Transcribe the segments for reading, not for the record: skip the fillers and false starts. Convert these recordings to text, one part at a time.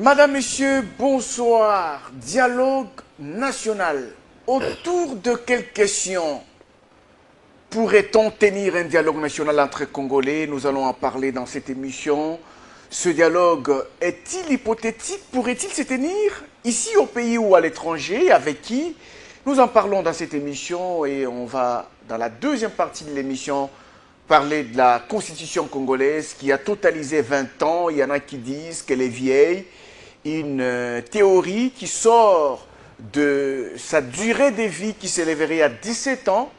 Madame, Monsieur, bonsoir. Dialogue national. Autour de quelles questions pourrait-on tenir un dialogue national entre Congolais? Nous allons en parler dans cette émission. Ce dialogue est-il hypothétique? Pourrait-il se tenir ici au pays ou à l'étranger? Avec qui? Nous en parlons dans cette émission et on va, dans la deuxième partie de l'émission, parler de la constitution congolaise qui a totalisé 20 ans. Il y en a qui disent qu'elle est vieille. Une théorie qui sort de sa durée de vie qui s'élèverait à 17 ans.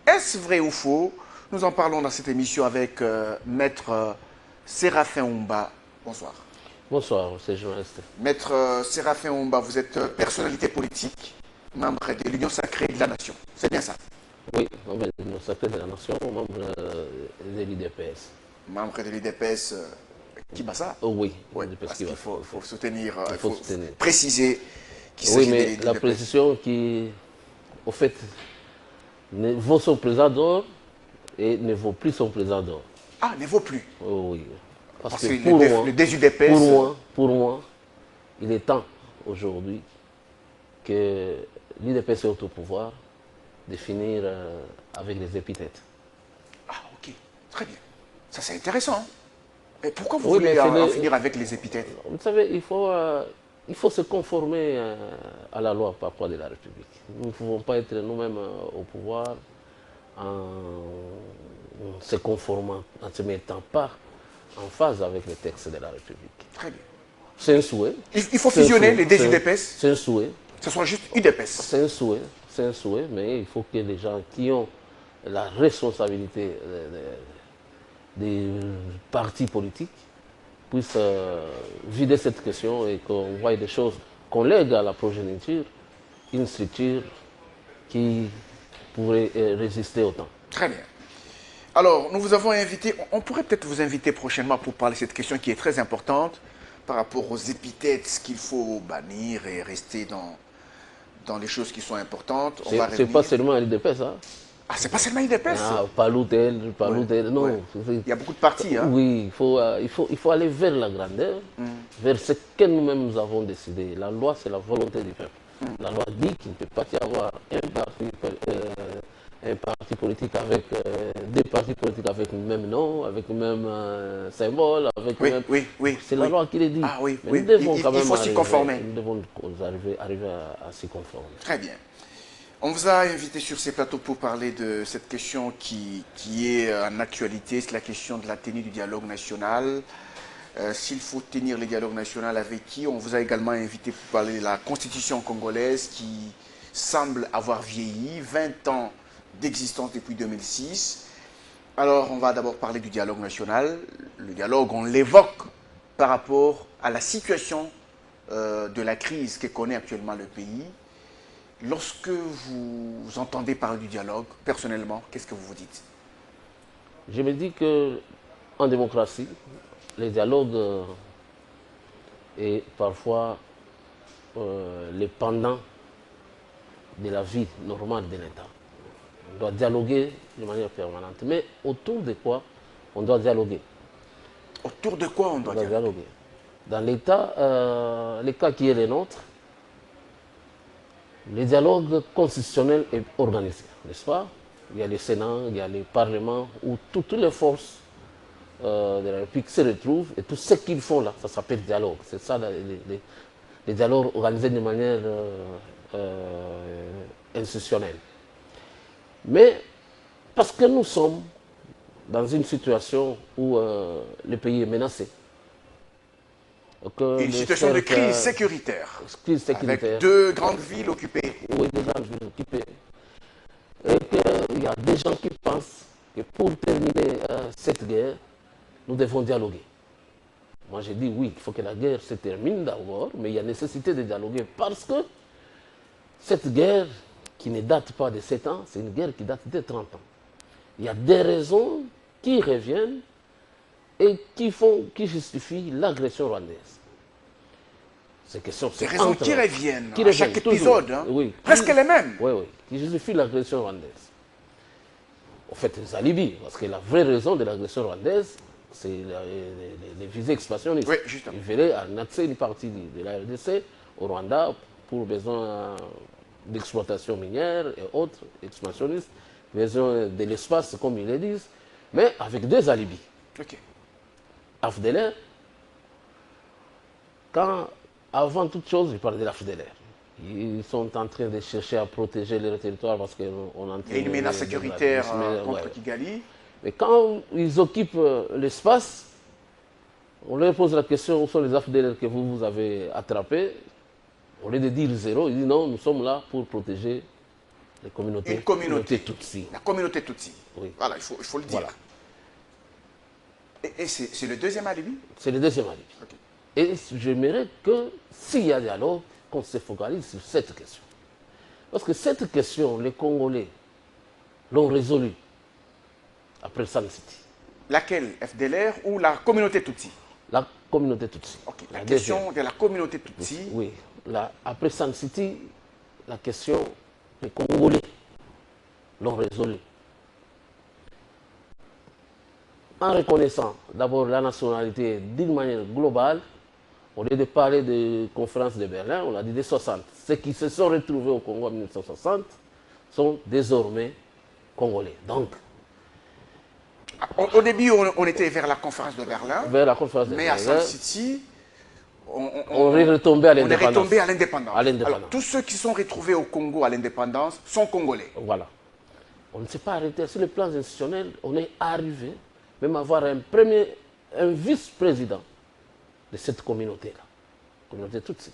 Est-ce vrai ou faux? Nous en parlons dans cette émission avec Maître Séraphin Oumba. Bonsoir. Bonsoir, c'est journaliste. Maître Séraphin Oumba, vous êtes personnalité politique, membre de l'Union Sacrée de la Nation. C'est bien ça? Oui, l'Union Sacrée de la Nation, membre de l'IDPS. Membre de l'IDPS Kibasa? Oui, parce qu'il faut soutenir, il faut soutenir. Préciser qu'il Oui, s'agit de mais l'IDPS. la précision qui, au fait, ne vaut son présent d'or et ne vaut plus son présent d'or. Ah, ne vaut plus? Oui. Parce que pour moi, le DSUDPS... Pour moi, il est temps aujourd'hui que l'IDPS est au pouvoir de finir avec les épithètes. Ah, ok. Très bien. Ça, c'est intéressant. Et pourquoi vous voulez en finir avec les épithètes? Vous savez, il faut se conformer à la loi par rapport de la République. Nous ne pouvons pas être nous-mêmes au pouvoir en se conformant, en se mettant pas en phase avec les textes de la République. Très bien. C'est un souhait. Il faut fusionner les deux UDPS? C'est un souhait. Ce soit juste UDPS? C'est un souhait, mais il faut que les gens qui ont la responsabilité des partis politiques puissent vider cette question et qu'on voie des choses, qu'on lègue à la progéniture une structure qui pourrait résister au temps. Très bien. Alors, nous vous avons invité, on pourrait peut-être vous inviter prochainement pour parler de cette question qui est très importante par rapport aux épithètes qu'il faut bannir et rester dans les choses qui sont importantes. C'est pas seulement à l'IDPS, hein? Ah, c'est pas seulement l'IDPS? Ah, pas l'outel, non. Ouais. Il y a beaucoup de partis, hein? Oui, il faut aller vers la grandeur, vers ce que nous-mêmes nous avons décidé. La loi, c'est la volonté du peuple. La loi dit qu'il ne peut pas y avoir un parti politique avec deux partis politiques avec le même nom, avec le même symbole, avec le même... Oui. C'est la loi qui le dit. Ah oui, mais nous devons quand même il faut s'y conformer. Nous devons arriver à s'y conformer. Très bien. On vous a invité sur ces plateaux pour parler de cette question qui est en actualité, c'est la question de la tenue du dialogue national. S'il faut tenir le dialogue national avec qui? On vous a également invité pour parler de la constitution congolaise qui semble avoir vieilli, 20 ans d'existence depuis 2006. Alors, on va d'abord parler du dialogue national. Le dialogue, on l'évoque par rapport à la situation de la crise que connaît actuellement le pays. Lorsque vous entendez parler du dialogue, personnellement, qu'est-ce que vous vous dites? Je me dis qu'en démocratie, le dialogue est parfois le pendant de la vie normale de l'État. On doit dialoguer de manière permanente. Mais autour de quoi on doit dialoguer? Autour de quoi on doit dialoguer? Dans l'État, l'État qui est le nôtre, le dialogue constitutionnel est organisé, n'est-ce pas? Il y a le Sénat, il y a le Parlement, où toutes les forces de la République se retrouvent et tout ce qu'ils font là, ça s'appelle dialogue. C'est ça, les dialogues organisés de manière institutionnelle. Mais parce que nous sommes dans une situation où le pays est menacé. Une situation de crise sécuritaire. Avec deux grandes villes occupées. Oui, deux grandes villes occupées. Et qu'il y a des gens qui pensent que pour terminer cette guerre, nous devons dialoguer. Moi, j'ai dit oui, il faut que la guerre se termine d'abord, mais il y a nécessité de dialoguer parce que cette guerre, qui ne date pas de 7 ans, c'est une guerre qui date de 30 ans. Il y a des raisons qui reviennent et qui justifient l'agression rwandaise. Ces questions, des raisons qui reviennent à chaque toujours, épisode, hein? Oui, presque les mêmes. Oui, qui justifient l'agression rwandaise. En fait, les alibis, parce que la vraie raison de l'agression rwandaise, c'est les visées expansionnistes. Oui, justement. Ils veulent annexer une partie de la RDC au Rwanda pour besoin d'exploitation minière et autres expansionnistes, besoin de l'espace, comme ils le disent, mais avec deux alibis. Ok. AFDLR, avant toute chose, ils parlent de l'AFDLR. Ils sont en train de chercher à protéger leur territoire parce qu'on entend. Il y a une menace sécuritaire contre Kigali. Mais quand ils occupent l'espace, on leur pose la question où sont les AFDLR que vous avez attrapés. Au lieu de dire zéro, ils disent non, nous sommes là pour protéger les communautés. Une communauté Tutsi. La communauté Tutsi. Oui. Voilà, il faut le dire. Voilà. Et c'est le deuxième alibi? C'est le deuxième alibi. Okay. Et j'aimerais que s'il y a dialogue, qu'on se focalise sur cette question. Parce que cette question, les Congolais l'ont résolue après Sun City. Laquelle? FDLR ou la communauté Tutsi? La communauté Tutsi. Okay. La question de la communauté Tutsi. Oui. Après Sun City, la question, les Congolais l'ont résolue. En reconnaissant d'abord la nationalité d'une manière globale, au lieu de parler de conférence de Berlin, on a dit des 60. Ceux qui se sont retrouvés au Congo en 1960 sont désormais Congolais. Donc, au début, on était vers la conférence de Berlin. Vers la conférence de mais Berlin. Mais à Sun City, on est retombé à l'indépendance. On est retombé à l'indépendance. Alors, tous ceux qui sont retrouvés au Congo à l'indépendance sont Congolais. Voilà. On ne s'est pas arrêté. Sur le plan institutionnel, on est arrivé même à avoir un vice-président de cette communauté-là, communauté Tutsi,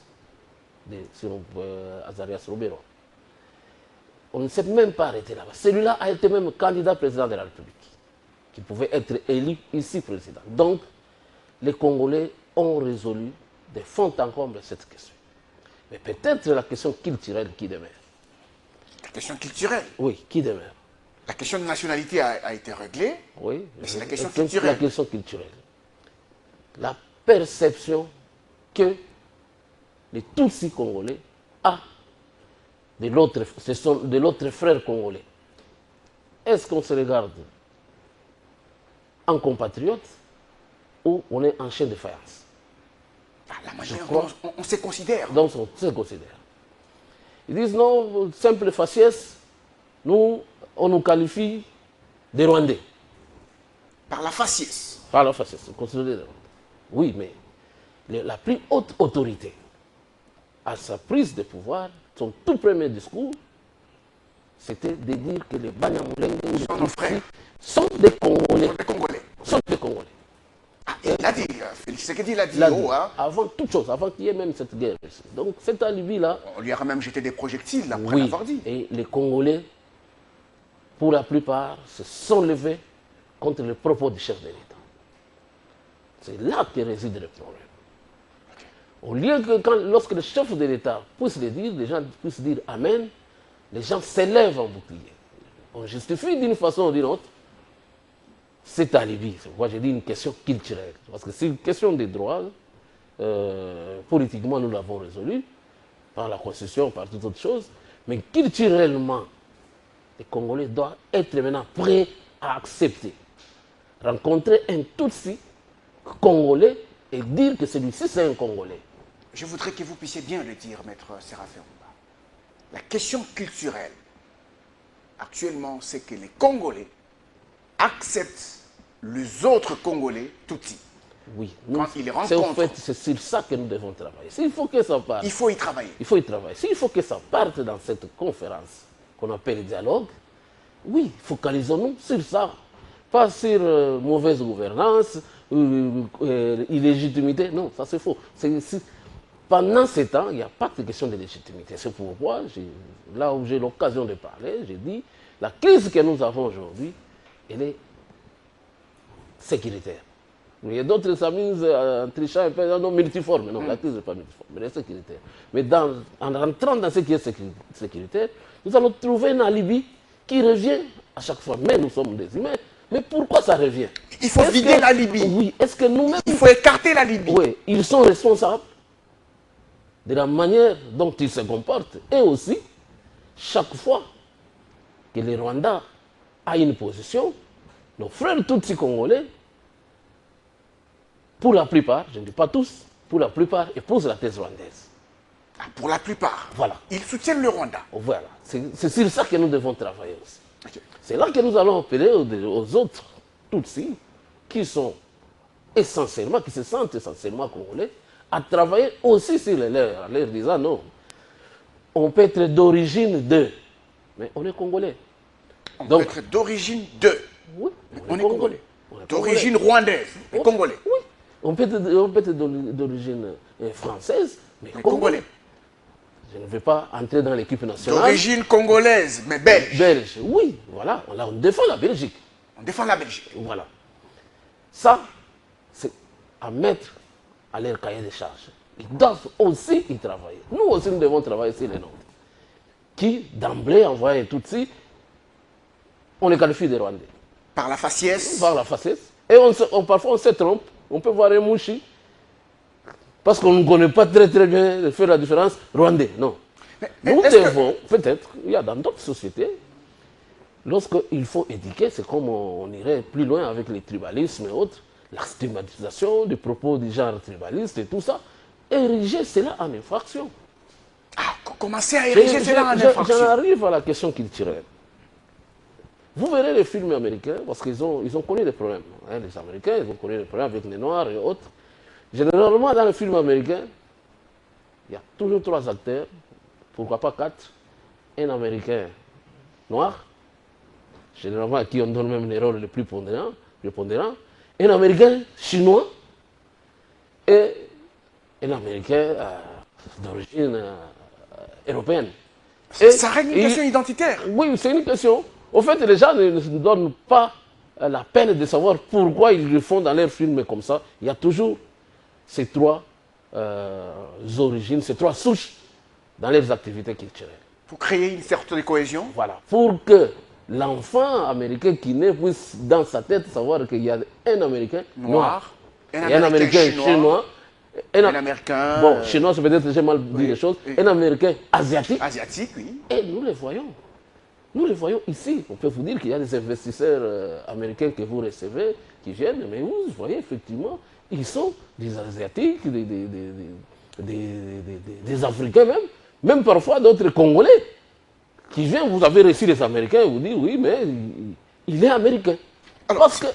sur Azarias Robero. On ne s'est même pas arrêté là-bas. Celui-là a été même candidat président de la République, qui pouvait être élu ici président. Donc, les Congolais ont résolu de fond en comble cette question. Mais peut-être la question culturelle qui demeure. La question culturelle? Oui, qui demeure. La question de nationalité a été réglée. Oui, mais c'est la question culturelle. La question culturelle. La perception que les Tutsis congolais a de l'autre frère congolais. Est-ce qu'on se regarde en compatriote ou on est en chaîne de faïence? La manière dont on se considère. Donc on se considère. Ils disent non, simple faciès, nous, on nous qualifie de Rwandais. Par la faciès. Par la faciès, on considère des Rwandais. Oui, mais la plus haute autorité, à sa prise de pouvoir, son tout premier discours, c'était de dire que les Banyamulenge ou les Tutsis sont des Congolais. Sont des Congolais. Ah, il l'a dit, Félix Tshisekedi l'a dit. Avant toute chose, avant qu'il y ait même cette guerre. Donc cet alibi-là... On lui a même jeté des projectiles après l'avoir dit. Et les Congolais, pour la plupart, se sont levés contre les propos du chef de l'État. C'est là que réside le problème. Au lieu que lorsque le chef de l'État puisse le dire, les gens puissent dire Amen, les gens s'élèvent en bouclier. On justifie d'une façon ou d'une autre cet alibi. C'est pourquoi j'ai dit une question culturelle. Parce que c'est une question des droits. Politiquement, nous l'avons résolu par la Constitution, par toute autre chose. Mais culturellement, les Congolais doivent être maintenant prêts à accepter. Rencontrer un Tutsi Congolais et dire que celui-ci, c'est un Congolais. Je voudrais que vous puissiez bien le dire, maître Séraphin Rumba. La question culturelle, actuellement, c'est que les Congolais acceptent les autres Congolais Tutsis. Oui, quand ils les rencontrent. En fait, c'est sur ça que nous devons travailler. S'il faut que ça parte. Il faut y travailler. Il faut y travailler. S'il faut que ça parte dans cette conférence qu'on appelle dialogue, oui, focalisons-nous sur ça. Pas sur mauvaise gouvernance, illégitimité. Non, ça c'est faux. Pendant ces temps, il n'y a pas de question de légitimité. C'est pourquoi, là où j'ai l'occasion de parler, j'ai dit, la crise que nous avons aujourd'hui, elle est sécuritaire. Il y a d'autres qui s'amusent en trichant un peu, non, multiforme. Non, la crise n'est pas multiforme, elle est sécuritaire. Mais en rentrant dans ce qui est sécuritaire, nous allons trouver un alibi qui revient à chaque fois. Mais nous sommes des humains. Mais pourquoi ça revient? Il faut vider l'alibi. Oui, est-ce que nous-mêmes... Il faut écarter l'alibi. Oui, ils sont responsables de la manière dont ils se comportent. Et aussi, chaque fois que le Rwanda a une position, nos frères Tutsis congolais pour la plupart, je ne dis pas tous, pour la plupart, épousent la thèse rwandaise. Ah, pour la plupart. Voilà. Ils soutiennent le Rwanda. Voilà. C'est sur ça que nous devons travailler aussi. Ok. C'est là que nous allons appeler aux autres Tutsis qui sont essentiellement, qui se sentent essentiellement congolais, à travailler aussi sur les leurs, en leur disant non. On peut être d'origine de, mais on est congolais. On Donc, peut être d'origine de. oui, On est congolais. On est D'origine rwandaise, mais Oh, congolais. Oui. On peut être d'origine française, mais Mais congolais. congolais. Je ne vais pas entrer dans l'équipe nationale. D'origine congolaise, mais belge. Belge, oui, voilà. Là, on défend la Belgique. On défend la Belgique. Voilà. Ça, c'est à mettre à leur cahier de charges. Ils doivent aussi y travailler. Nous aussi, nous devons travailler sur les nôtres. Qui, d'emblée, envoient un Tutsi, on les qualifie de Rwandais. Par la faciès. Par la faciès. Et parfois, on se trompe. On peut voir un mouchi. Parce qu'on ne connaît pas très bien faire la différence. Rwandais, non. Mais Nous est-ce que- devons, peut-être, il y a dans d'autres sociétés, lorsqu'il faut éduquer, c'est comme on irait plus loin avec les tribalismes et autres, la stigmatisation des propos du genre tribaliste et tout ça, ériger cela en infraction. Ah, commencer à ériger cela en J'en infraction. arrive à la question culturelle. Vous verrez les films américains, parce qu'ils ont connu des problèmes. Hein, les Américains, ils ont connu des problèmes avec les Noirs et autres. Généralement, dans les films américains, il y a toujours 3 acteurs, pourquoi pas 4. Un Américain noir, généralement à qui on donne même les rôles les plus prépondérants, un Américain chinois et un Américain d'origine européenne. Et Ça règle une question identitaire. Oui, c'est une question. Au fait, les gens ne se donnent pas la peine de savoir pourquoi ils le font dans leurs films comme ça. Il y a toujours ces 3 origines, ces 3 souches dans leurs activités culturelles. Pour créer une certaine cohésion. Voilà. Pour que l'enfant américain qui naît puisse, dans sa tête, savoir qu'il y a un Américain noir, Un et un Américain chinois, un Américain. bon, chinois, c'est peut-être j'ai mal dit les choses, oui. un Américain asiatique, Asiatique, oui. et nous les voyons. Nous les voyons ici. On peut vous dire qu'il y a des investisseurs américains que vous recevez qui viennent, mais vous voyez effectivement, ils sont des Asiatiques, des Africains même parfois d'autres Congolais qui viennent, vous avez reçu les Américains et vous dites oui, mais il est américain. Alors, Parce que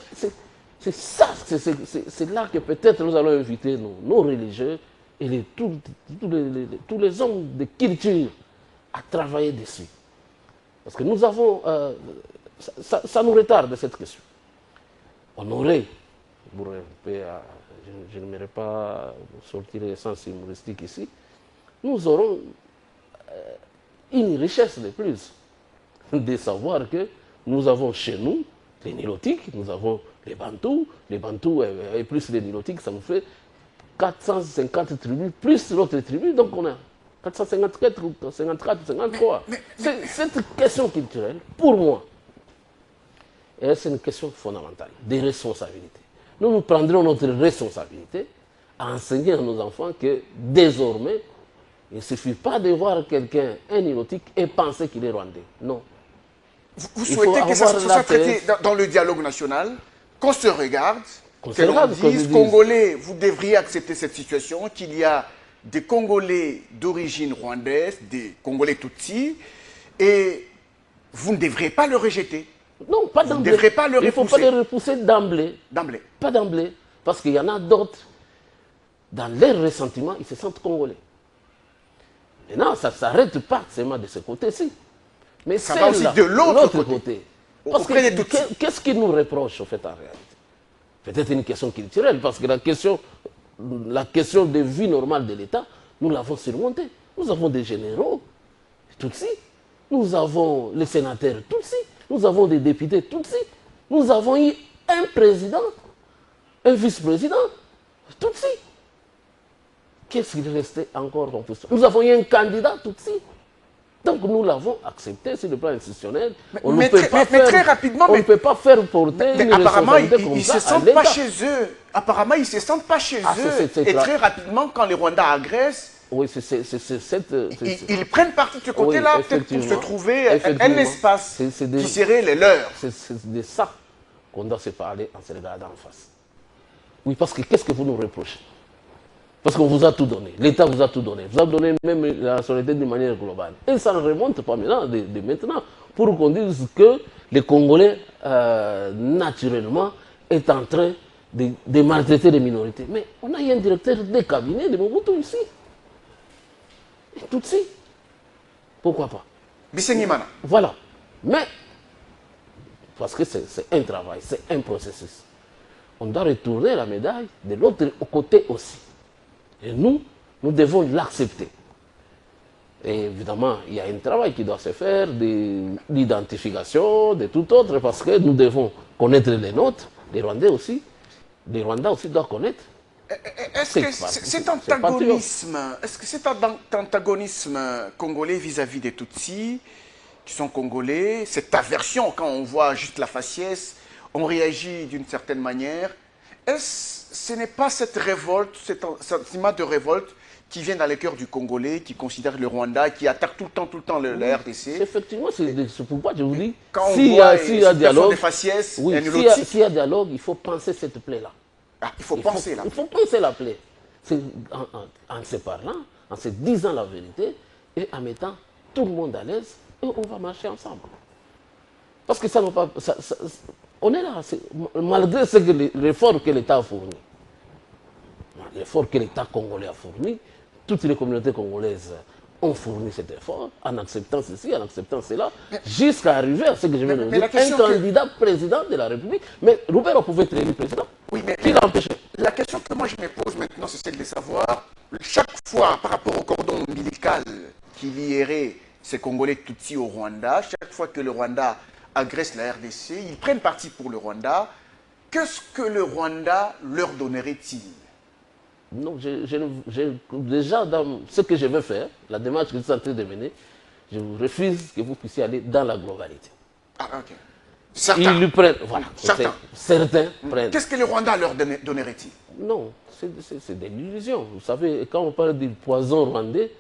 c'est ça, c'est là que peut-être nous allons inviter nos religieux et tous les hommes de culture à travailler dessus. Parce que nous avons, ça nous retarde cette question. On aurait, je n'aimerais pas sortir l'essence humoristique ici, nous aurons une richesse de plus de savoir que nous avons chez nous les Nilotiques, nous avons les Bantous et plus les Nilotiques, ça nous fait 450 tribus, plus l'autre tribu, donc on a 454 ou 54, 53. Cette question culturelle, pour moi, c'est une question fondamentale, des responsabilités. Nous prendrons notre responsabilité à enseigner à nos enfants que désormais, il ne suffit pas de voir quelqu'un, un Nilotique, et penser qu'il est rwandais. Non. Vous souhaitez que ça soit traité dans le dialogue national, qu'on se regarde, que l'on dise, Congolais, vous devriez accepter cette situation, qu'il y a des Congolais d'origine rwandaise, des Congolais Tutsis, et vous ne devriez pas le rejeter. Non, pas d'emblée. Vous ne devrez pas le repousser. Il ne faut pas le repousser d'emblée. D'emblée. Pas d'emblée. Parce qu'il y en a d'autres, dans leur ressentiment, ils se sentent congolais. Maintenant, ça ne s'arrête pas seulement de ce côté-ci. Mais ça va aussi de l'autre côté. Parce que qu'est-ce qu'ils nous reprochent, au fait, en réalité? Peut-être une question culturelle, parce que la question de vie normale de l'État, nous l'avons surmontée. Nous avons des généraux, Tutsis. Nous avons les sénateurs, Tutsis. Nous avons des députés, Tutsis. Nous avons eu un président, un vice-président, Tutsis. Qu'est-ce qu'il restait encore en plus? Nous avons eu un candidat, Tutsi. Donc nous l'avons accepté sur le plan institutionnel. On ne peut pas faire porter une responsabilité comme ça à l'État. Apparemment, ils ne se sentent pas chez eux. Et très rapidement, quand les Rwandais agressent, oui, ils prennent partie de ce côté-là, peut-être pour se trouver un espace qui serait les leurs. C'est de ça qu'on doit se parler en se regardant en face. Oui, parce que qu'est-ce que vous nous reprochez? Parce qu'on vous a tout donné. L'État vous a tout donné. Vous a donné même la nationalité d'une manière globale. Et ça ne remonte pas maintenant, de maintenant, pour qu'on dise que les Congolais, naturellement, est en train de maltraiter les minorités. Mais on a eu un directeur de cabinet de Mobutu ici. Et tout de suite. Pourquoi pas? Bisengimana. Voilà. Mais, parce que c'est un travail, c'est un processus. On doit retourner la médaille de l'autre côté aussi. Et nous devons l'accepter. Et évidemment, il y a un travail qui doit se faire, de l'identification, de tout autre, parce que nous devons connaître les nôtres, les Rwandais aussi. Les Rwandais aussi doivent connaître. Est-ce que cet antagonisme, congolais vis-à-vis des Tutsis, qui sont congolais, cette aversion, quand on voit juste la faciès, on réagit d'une certaine manière, ce n'est pas cette révolte, cet sentiment de révolte qui vient dans le cœur du Congolais, qui considère le Rwanda, qui attaque tout le temps la RDC? Effectivement, c'est pourquoi je vous dis, quand s'il y a dialogue, oui, s'il y a dialogue, il faut penser cette plaie-là. Ah, il faut penser la plaie. Il faut penser la plaie. En se parlant, en se disant la vérité, et en mettant tout le monde à l'aise, et on va marcher ensemble. Parce que ça n'a pas... on est là, malgré l'effort que l'État a fourni. L'effort que l'État congolais a fourni, toutes les communautés congolaises ont fourni cet effort, en acceptant ceci, en acceptant cela, jusqu'à arriver à ce que je viens de dire, un candidat président de la République. Mais Roubert pouvait être élu président. Oui, mais qui l'a empêché? La question que moi je me pose maintenant, c'est celle de savoir, chaque fois par rapport au cordon ombilical qui lierait ces Congolais Tutsis au Rwanda, chaque fois que le Rwanda agresse la RDC, ils prennent parti pour le Rwanda. Qu'est-ce que le Rwanda leur donnerait-il? Non, déjà, dans ce que je vais faire, la démarche que je suis en train de mener, je refuse que vous puissiez aller dans la globalité. Ah, ok. Certains. Ils lui prennent, voilà. Certains prennent. Qu'est-ce que le Rwanda leur donnerait-il? Non, c'est des illusions. Vous savez, quand on parle du poison rwandais,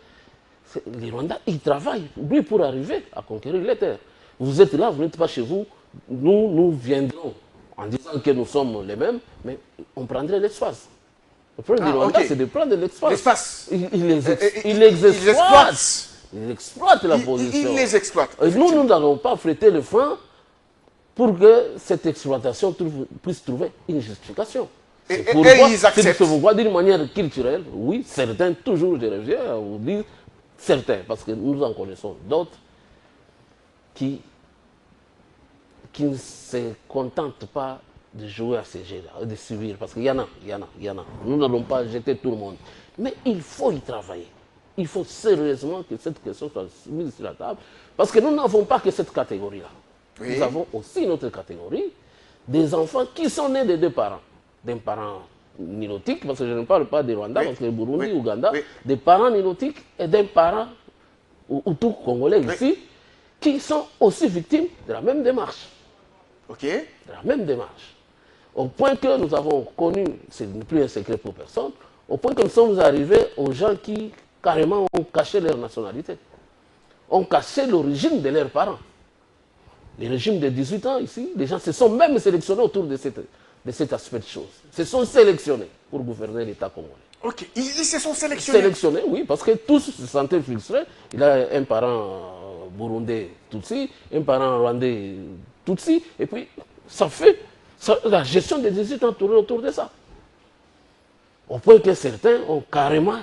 les Rwandais, ils travaillent, lui, pour arriver à conquérir les terres. Vous êtes là, vous n'êtes pas chez vous. Nous viendrons en disant que nous sommes les mêmes, mais on prendrait l'espace. Le problème du Rwanda, c'est de prendre l'espace. Il les exploite. Il exploite la position. Il les exploite. Nous n'allons pas fréter le frein pour que cette exploitation puisse trouver une justification. Et ils acceptent. C'est pourquoi, d'une manière culturelle, oui, certains, toujours je reviens à vous dire, certains, parce que nous en connaissons d'autres, qui ne se contentent pas de jouer à ces jeux-là, de subir, parce qu'il y en a. Nous n'allons pas jeter tout le monde. Mais il faut y travailler. Il faut sérieusement que cette question soit mise sur la table, parce que nous n'avons pas que cette catégorie-là. Oui. Nous avons aussi une autre catégorie, des enfants qui sont nés de deux parents. D'un parent nilotique, parce que je ne parle pas des Rwandais, parce que le Burundi, Ouganda, des parents nilotiques et d'un parent Hutu congolais ici, qui sont aussi victimes de la même démarche. Ok. De la même démarche. Au point que nous avons connu, ce n'est plus un secret pour personne, au point que nous sommes arrivés aux gens qui carrément ont caché leur nationalité, ont caché l'origine de leurs parents. Les régimes de 18 ans ici, les gens se sont même sélectionnés autour de cet aspect de choses. Se sont sélectionnés pour gouverner l'État congolais. Ok, ils se sont sélectionnés. Sélectionnés, oui, parce que tous se sentaient frustrés. Il a un parent burundais Tutsi, un parent rwandais Tutsi, et puis ça fait la gestion des 18 ans tournée autour de ça. Au point que certains ont carrément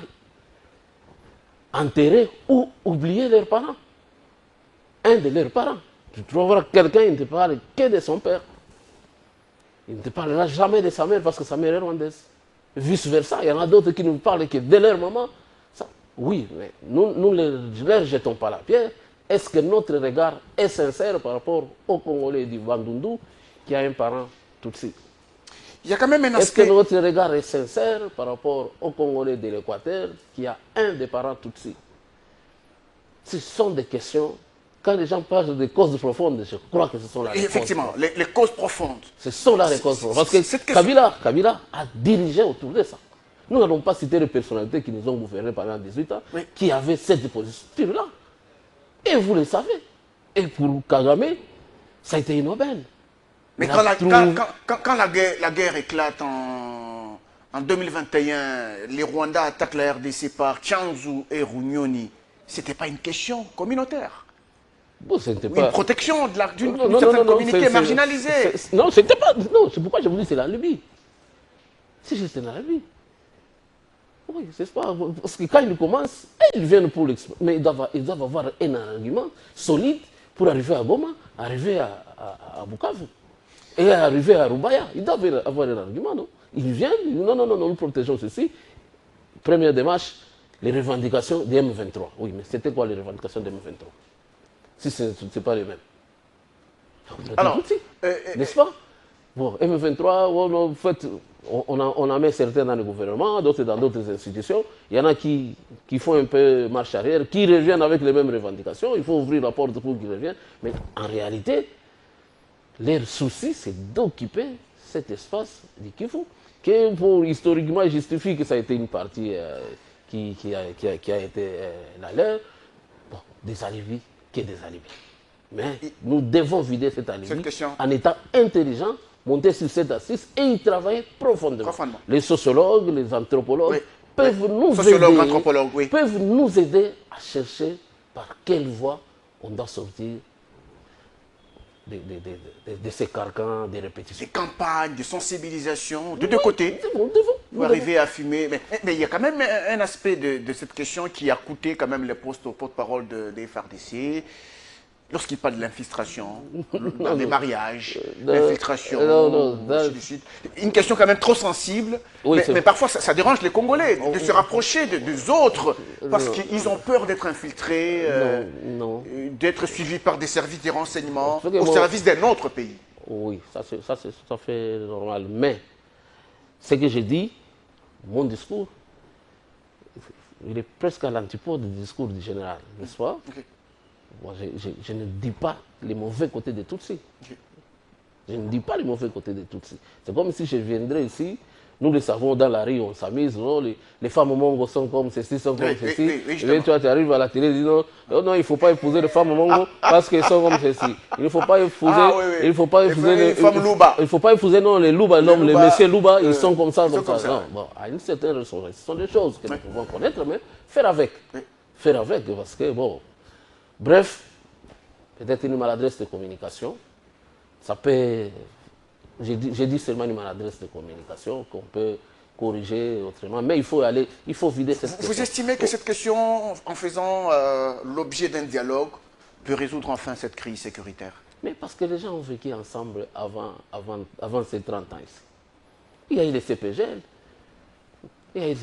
enterré ou oublié leurs parents. Un de leurs parents. Tu trouveras quelqu'un, il ne te parle que de son père. Il ne te parlera jamais de sa mère parce que sa mère est rwandaise. Vice versa, il y en a d'autres qui ne parlent que de leur maman. Ça, oui, mais nous ne leur jetons pas la pierre. Est-ce que notre regard est sincère par rapport au Congolais du Bandundu qui a un parent Tutsi? Il y a quand même un aspect... Est-ce que notre regard est sincère par rapport au Congolais de l'Équateur qui a un des parents Tutsi? Ce sont des questions... Quand les gens parlent de causes profondes, je crois que ce sont là les effectivement, causes. Les causes profondes. Ce sont là les causes profondes. Parce que Kabila a dirigé autour de ça. Nous n'allons pas citer les personnalités qui nous ont gouverné pendant 18 ans, qui avaient cette posture-là. Et vous le savez. Et pour Kagame, ça a été une aubaine. Mais quand la guerre éclate en En 2021, les Rwandais attaquent la RDC par Tchanzu et Runyoni. Ce n'était pas une question communautaire. Bon, c'était Une pas... protection d'une Non, non, certaine non, non, communauté marginalisée. Non, c'était pas... Non, c'est pourquoi je vous dis c'est la Libye. Si j'étais dans la Libye. Oui, c'est pas... Parce que quand ils commencent, ils viennent pour l'exploiter. Mais ils doivent avoir un argument solide pour arriver à Goma, arriver à Bukavu. Et arriver à Rubaya. Ils doivent avoir un argument, non? Ils viennent, ils disent, non, non, non, nous protégeons ceci. Première démarche, les revendications des M23. Oui, mais c'était quoi les revendications des M23? Si ce n'est pas les mêmes. Alors, n'est-ce pas? Bon, M23, en fait, on en met certains dans le gouvernement, d'autres dans d'autres institutions. Il y en a qui font un peu marche arrière, qui reviennent avec les mêmes revendications. Il faut ouvrir la porte pour qu'ils reviennent. Mais en réalité, leur souci, c'est d'occuper cet espace du Kivu, qui pour historiquement justifie que ça a été une partie qui a été la leur. Bon, des alibis, qui est des alibis. Mais nous devons vider cet alibi en étant intelligents, monter sur cette assise et y travailler profondément. Les sociologues, les anthropologues peuvent nous aider à chercher par quelle voie on doit sortir de ces carcans, des répétitions. Des campagnes de sensibilisation de deux côtés. Pour arriver à fumer. Mais il y a quand même un aspect de cette question qui a coûté quand même les postes au porte-parole des FARDC. Lorsqu'il parle de l'infiltration, dans des mariages, l'infiltration, une question quand même trop sensible, oui, mais parfois ça dérange les Congolais de se rapprocher des autres, parce qu'ils ont peur d'être infiltrés, d'être suivis par des services de renseignement au service d'un autre pays. Oui, ça c'est tout à fait normal, mais ce que j'ai dit, mon discours, il est presque à l'antipode du discours du général, n'est-ce pas? Moi, je ne dis pas les mauvais côtés de Tutsi. Je ne dis pas les mauvais côtés de Tutsi. C'est comme si je viendrais ici, nous le savons dans la rue, on s'amuse, les femmes au Mongo sont comme ceci, sont comme ceci. Et toi, tu arrives à la télé et dis non, non, il ne faut pas épouser les femmes au Mongo parce qu'elles sont comme ceci. Il ne faut pas épouser, il faut pas épouser les femmes Louba. Il ne faut pas épouser non, les Louba, non, les messieurs Louba, ils sont comme ça, comme ça. Non, bon, à une certaine raison, ce sont des choses que nous pouvons connaître, mais faire avec. Faire avec, parce que bon. Bref, peut-être une maladresse de communication. Ça peut, j'ai dit seulement une maladresse de communication qu'on peut corriger autrement, mais il faut vider cette question. Vous estimez que cette question, en faisant l'objet d'un dialogue, peut résoudre enfin cette crise sécuritaire? Mais parce que les gens ont vécu ensemble avant ces 30 ans ici. Il y a eu les CPGL, il y a eu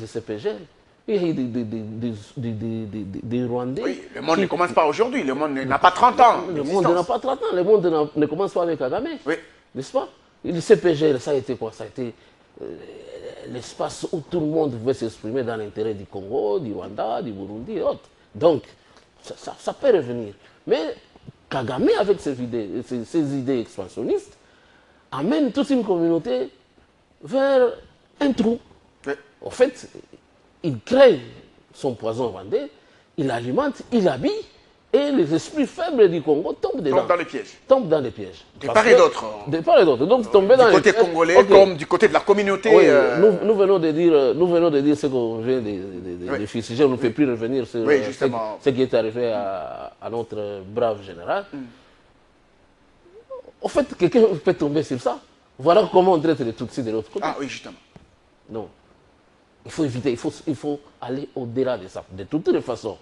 des Rwandais. Oui, le monde ne commence pas aujourd'hui, le monde n'a pas 30 ans. Le monde n'a pas 30 ans, le monde ne commence pas avec Kagame. Oui. N'est-ce pas? Le CPGL, ça a été quoi? Ça a été l'espace où tout le monde pouvait s'exprimer dans l'intérêt du Congo, du Rwanda, du Burundi et autres. Donc, ça peut revenir. Mais Kagame, avec ses idées expansionnistes, amène toute une communauté vers un trou. Oui. En fait, il crée son poison rwandais, il alimente, il habille, et les esprits faibles du Congo tombent dedans. Tombent dans les pièges. Tombent dans les pièges. De part et d'autre. De part et d'autre. Donc tomber dans les pièges. Du côté congolais comme du côté de la communauté. Oui, nous venons de dire ce qu'on vient de fichiger. On ne fait plus revenir sur ce qui est arrivé à notre brave général. En fait, quelqu'un peut tomber sur ça. Voilà comment on traite les Tutsis de l'autre côté. Ah oui, justement. Non. Il faut éviter, il faut aller au-delà de ça. De toutes les façons,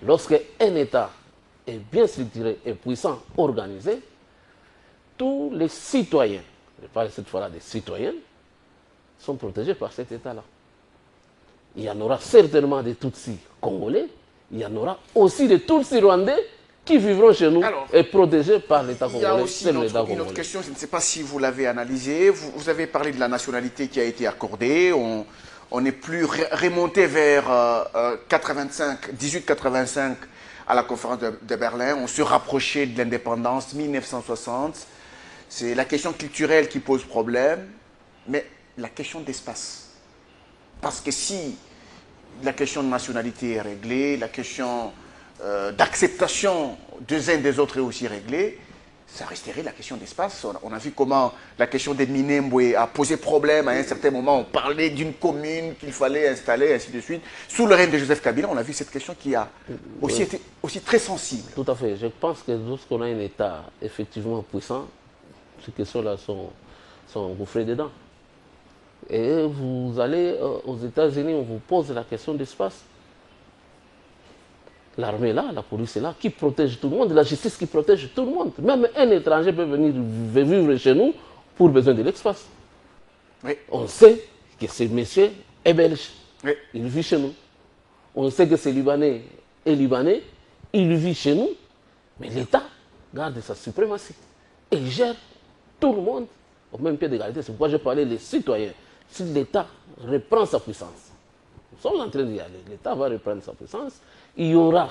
lorsque un État est bien structuré et puissant, organisé, tous les citoyens, je parle cette fois-là des citoyens, sont protégés par cet État-là. Il y en aura certainement des Tutsis congolais, il y en aura aussi des Tutsis rwandais qui vivront chez nous et protégés par l'État congolais. Il y a aussi une autre question, je ne sais pas si vous l'avez analysée. Vous avez parlé de la nationalité qui a été accordée. On n'est plus remonté vers 1885 à la conférence de Berlin. On se rapprochait de l'indépendance 1960. C'est la question culturelle qui pose problème, mais la question d'espace. Parce que si la question de nationalité est réglée, la question d'acceptation des uns des autres est aussi réglée, ça resterait la question d'espace. On a vu comment la question des Minembwe a posé problème à un certain moment. On parlait d'une commune qu'il fallait installer, ainsi de suite. Sous le règne de Joseph Kabila, on a vu cette question qui a aussi été aussi très sensible. Tout à fait. Je pense que lorsqu'on a un État effectivement puissant, ces questions-là sont engouffrées dedans. Et vous allez aux États-Unis, on vous pose la question d'espace. L'armée est là, la police est là, qui protège tout le monde, la justice qui protège tout le monde. Même un étranger peut venir vivre chez nous pour besoin de l'espace. Oui. On sait que ce monsieur est belge, Oui. il vit chez nous. On sait que ce Libanais est libanais, il vit chez nous, mais l'État garde sa suprématie et gère tout le monde au même pied d'égalité. C'est pourquoi je parlais des citoyens. Si l'État reprend sa puissance, nous sommes en train d'y aller, l'État va reprendre sa puissance, il y aura,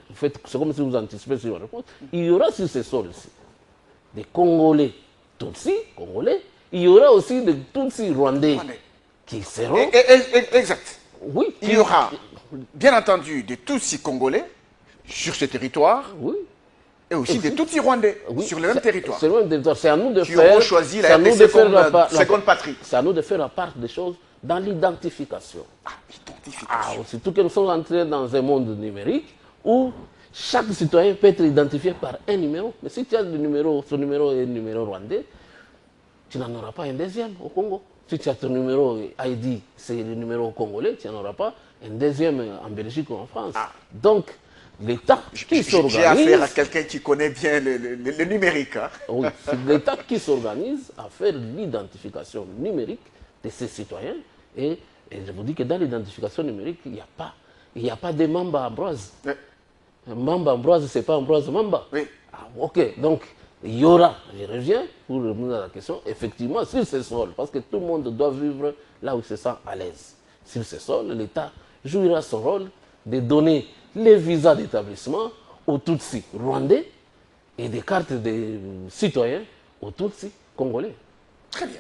en fait, c'est comme si vous anticipez sur la réponse, il y aura sur ces sols aussi des Congolais Tutsis, Congolais, il y aura aussi des Tutsis Rwandais qui seront... Exact. Oui. Il y aura, bien entendu, des Tutsis congolais sur ce territoire. Oui. Et aussi des Tutsis rwandais sur le même territoire. C'est le même territoire. C'est à nous de qui faire... auront choisi la RDC comme seconde patrie. C'est à nous de faire la part des choses dans l'identification. Ah, l'identification. Surtout que nous sommes entrés dans un monde numérique où chaque citoyen peut être identifié par un numéro. Mais si tu as le numéro, son numéro est un numéro rwandais, tu n'en auras pas un deuxième au Congo. Si tu as ton numéro ID, c'est le numéro congolais, tu n'en auras pas un deuxième en Belgique ou en France. Ah. Donc, l'État qui s'organise... J'ai affaire à quelqu'un qui connaît bien le numérique. Hein? Oui, c'est l'État qui s'organise à faire l'identification numérique de ses citoyens. Et je vous dis que dans l'identification numérique, il n'y a pas de Mamba Ambroise. Oui. Mamba Ambroise, ce n'est pas Ambroise Mamba. Oui. Ah, ok, donc il y aura, je reviens pour répondre à la question, effectivement, sur ce sol, parce que tout le monde doit vivre là où il se sent à l'aise. Sur ce sol, l'État jouera son rôle de donner les visas d'établissement aux Tutsis rwandais et des cartes de citoyens aux Tutsis congolais. Très bien.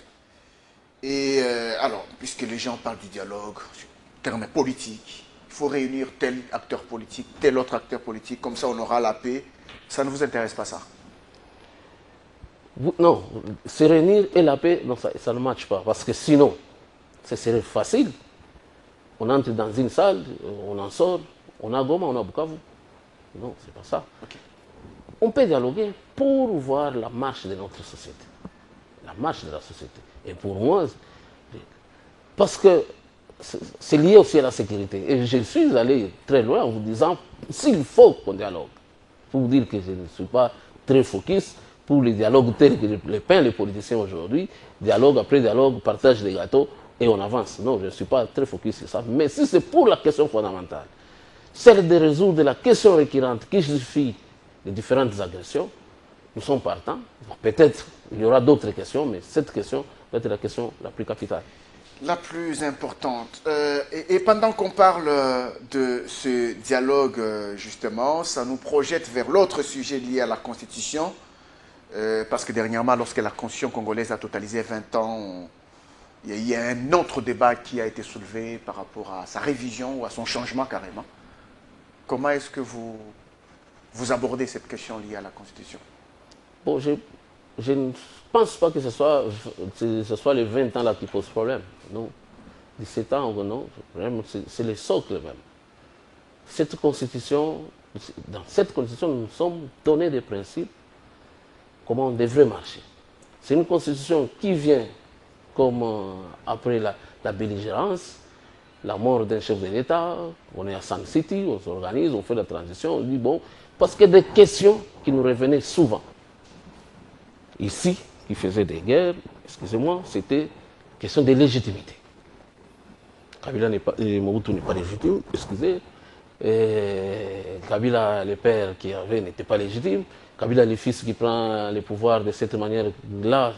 Et alors, puisque les gens parlent du dialogue, terme politique, il faut réunir tel acteur politique, tel autre acteur politique, comme ça on aura la paix. Ça ne vous intéresse pas ça? Non, se réunir et la paix, non, ça ne matche pas. Parce que sinon, ce serait facile. On entre dans une salle, on en sort, on a Goma, on a Bukavu. Non, c'est pas ça. Okay. On peut dialoguer pour voir la marche de notre société. La marche de la société. Et pour moi, parce que c'est lié aussi à la sécurité. Et je suis allé très loin en vous disant, s'il faut qu'on dialogue, pour vous dire que je ne suis pas très focus pour les dialogues tels que les peinent les politiciens aujourd'hui, dialogue après dialogue, partage des gâteaux, et on avance. Non, je ne suis pas très focus sur ça. Mais si c'est pour la question fondamentale, celle de résoudre la question récurrente qui justifie les différentes agressions, nous sommes partants. Peut-être il y aura d'autres questions, mais cette question va être la question la plus capitale. La plus importante. Et pendant qu'on parle de ce dialogue, justement, ça nous projette vers l'autre sujet lié à la Constitution. Parce que dernièrement, lorsque la Constitution congolaise a totalisé 20 ans, il y a un autre débat qui a été soulevé par rapport à sa révision ou à son changement carrément. Comment est-ce que vous abordez cette question liée à la Constitution? Bon, je ne pense pas que ce soit les 20 ans là qui posent problème. Non. 17 ans, non. C'est le socle même. Cette Constitution, dans cette Constitution, nous sommes donnés des principes comment on devrait marcher. C'est une Constitution qui vient comme après la belligérance, la mort d'un chef de l'État, on est à Sun City, on s'organise, on fait la transition, on dit bon, parce que des questions qui nous revenaient souvent. Ici, qui faisait des guerres, excusez-moi, c'était question de légitimité. Kabila n'est pas, Mobutu n'est pas légitime, excusez. Kabila, le père qui avait, n'était pas légitime. Kabila, le fils qui prend le pouvoir de cette manière-là,